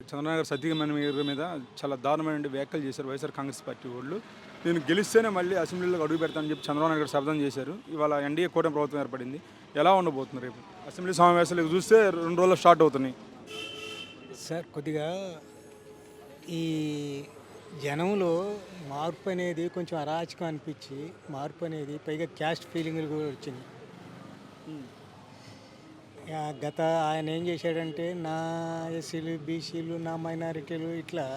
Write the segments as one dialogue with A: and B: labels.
A: చంద్రబాబు గారు సతీమణి మీద చాలా దారుణమైన వ్యాఖ్యలు చేశారు వైఎస్ఆర్ కాంగ్రెస్ పార్టీ వాళ్ళు. నేను గెలిస్తేనే మళ్ళీ అసెంబ్లీలోకి అడుగు పెడతానని చెప్పి చంద్రబాబు నాయుడు గారు శపథం చేశారు. ఇవాళ ఎన్డీఏ కూటమి ప్రభుత్వం ఏర్పడింది. ఎలా ఉండబోతుంది రేపు అసెంబ్లీ సమావేశాలు చూస్తే 2 రోజుల్లో స్టార్ట్ అవుతున్నాయి.
B: సార్ కొద్దిగా ఈ జనంలో మార్పు అనేది కొంచెం అరాచకం అనిపించి మార్పు అనేది పైగా క్యాస్ట్ ఫీలింగ్లు కూడా వచ్చింది. గత ఆయన ఏం చేశాడంటే నా ఎస్సీలు బీసీలు నా మైనారిటీలు ఇట్లా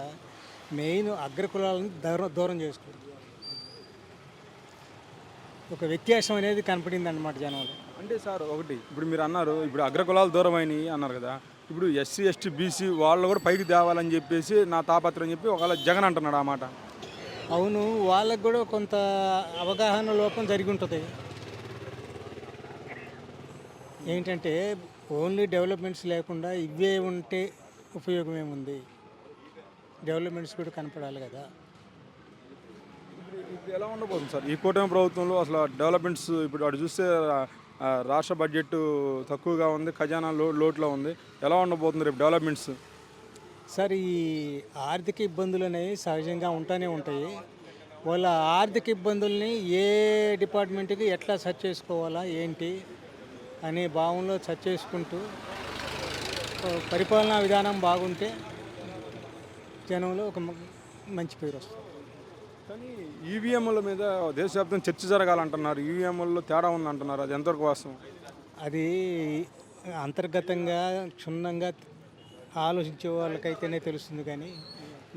B: మెయిన్ అగ్రకులాలను దూరం చేసుకోండి. ఒక వ్యత్యాసం అనేది కనపడింది అన్నమాట జనంలో.
A: అంటే సార్ ఒకటి ఇప్పుడు మీరు అన్నారు, ఇప్పుడు అగ్రకులాలు దూరం అయినాయి అన్నారు కదా, ఇప్పుడు ఎస్సీ ఎస్టీ బీసీ వాళ్ళు కూడా పైకి తేవాలని చెప్పేసి నా తాపత్రం అని చెప్పి ఒకవేళ జగన్ అంటున్నాడు ఆ మాట.
B: అవును, వాళ్ళకు కూడా కొంత అవగాహన లోపం జరిగి ఉంటుంది. ఏంటంటే ఓన్లీ డెవలప్మెంట్స్ లేకుండా ఇవే ఉంటే ఉపయోగం ఏముంది, డెవలప్మెంట్స్ కూడా కనపడాలి కదా.
A: ఇప్పుడు ఎలా ఉండబోతుంది సార్ ఈ కూటమి ప్రభుత్వంలో అసలు డెవలప్మెంట్స్? ఇప్పుడు అటు చూస్తే రాష్ట్ర బడ్జెట్ తక్కువగా ఉంది, ఖజానా లోట్లో ఉంది. ఎలా ఉండబోతుంది రేపు డెవలప్మెంట్స్?
B: సార్ ఈ ఆర్థిక ఇబ్బందులు అనేవి సహజంగా ఉంటూనే ఉంటాయి. వాళ్ళ ఆర్థిక ఇబ్బందుల్ని ఏ డిపార్ట్మెంట్కి ఎట్లా సెర్చ్ చేసుకోవాలా ఏంటి అనే భావంలో సెర్చ్ చేసుకుంటూ పరిపాలనా విధానం బాగుంటే జనంలో ఒక మంచి పేరు వస్తుంది.
A: కానీ ఈవీఎంల మీద దేశవ్యాప్తంగా చర్చ జరగాలంటున్నారు. ఈవీఎంలలో తేడా ఉందంటున్నారు. అది ఎంతవరకు వాస్తవం?
B: అది అంతర్గతంగా క్షుణ్ణంగా ఆలోచించే వాళ్ళకైతేనే తెలుస్తుంది, కానీ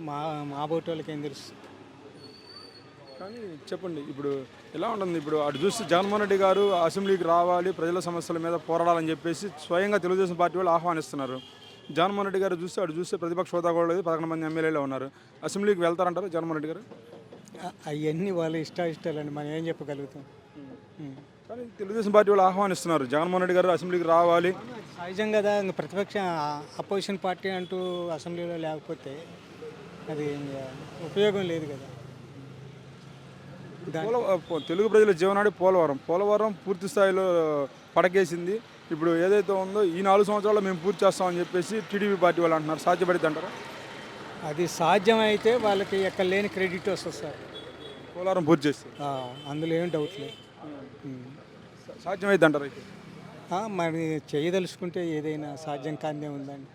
B: మా బోటి వాళ్ళకేం తెలుస్తుంది.
A: కానీ చెప్పండి, ఇప్పుడు ఎలా ఉంటుంది? ఇప్పుడు అటు చూస్తే జగన్మోహన్ రెడ్డి గారు అసెంబ్లీకి రావాలి, ప్రజల సమస్యల మీద పోరాడాలని చెప్పేసి స్వయంగా తెలుగుదేశం పార్టీ వాళ్ళు ఆహ్వానిస్తున్నారు. జగన్మోహన్ రెడ్డి గారు చూస్తే అటు చూస్తే ప్రతిపక్ష హోదా కూడా లేదు, 11 మంది ఎమ్మెల్యేలు ఉన్నారు. అసెంబ్లీకి వెళ్తారంటారు జగన్మోహన్ రెడ్డి గారు?
B: అవన్నీ వాళ్ళ ఇష్టాలండి, మనం ఏం చెప్పగలుగుతాం.
A: కానీ తెలుగుదేశం పార్టీ వాళ్ళు ఆహ్వానిస్తున్నారు, జగన్మోహన్ రెడ్డి గారు అసెంబ్లీకి రావాలి.
B: సహజం కదా, ఇంకా ప్రతిపక్ష అపోజిషన్ పార్టీ అంటూ అసెంబ్లీలో లేకపోతే అది ఉపయోగం లేదు కదా.
A: తెలుగు ప్రజల జీవనాడి పోలవరం పూర్తి స్థాయిలో పడకేసింది. ఇప్పుడు ఏదైతే ఉందో ఈ 4 సంవత్సరాల్లో మేము పూర్తి చేస్తామని చెప్పేసి టీడీపీ పార్టీ వాళ్ళు అంటున్నారు. సాధ్యపడిద్ది అంటారా?
B: అది సాధ్యమైతే వాళ్ళకి ఎక్కడ లేని క్రెడిట్ వస్తుంది సార్,
A: పోలవరం పూర్తి చేస్తే.
B: అందులో ఏం డౌట్ లేదు.
A: సాధ్యమైద్ది అంటారు అయితే?
B: మరి చేయదలుచుకుంటే ఏదైనా సాధ్యం కాదే ఉందండి.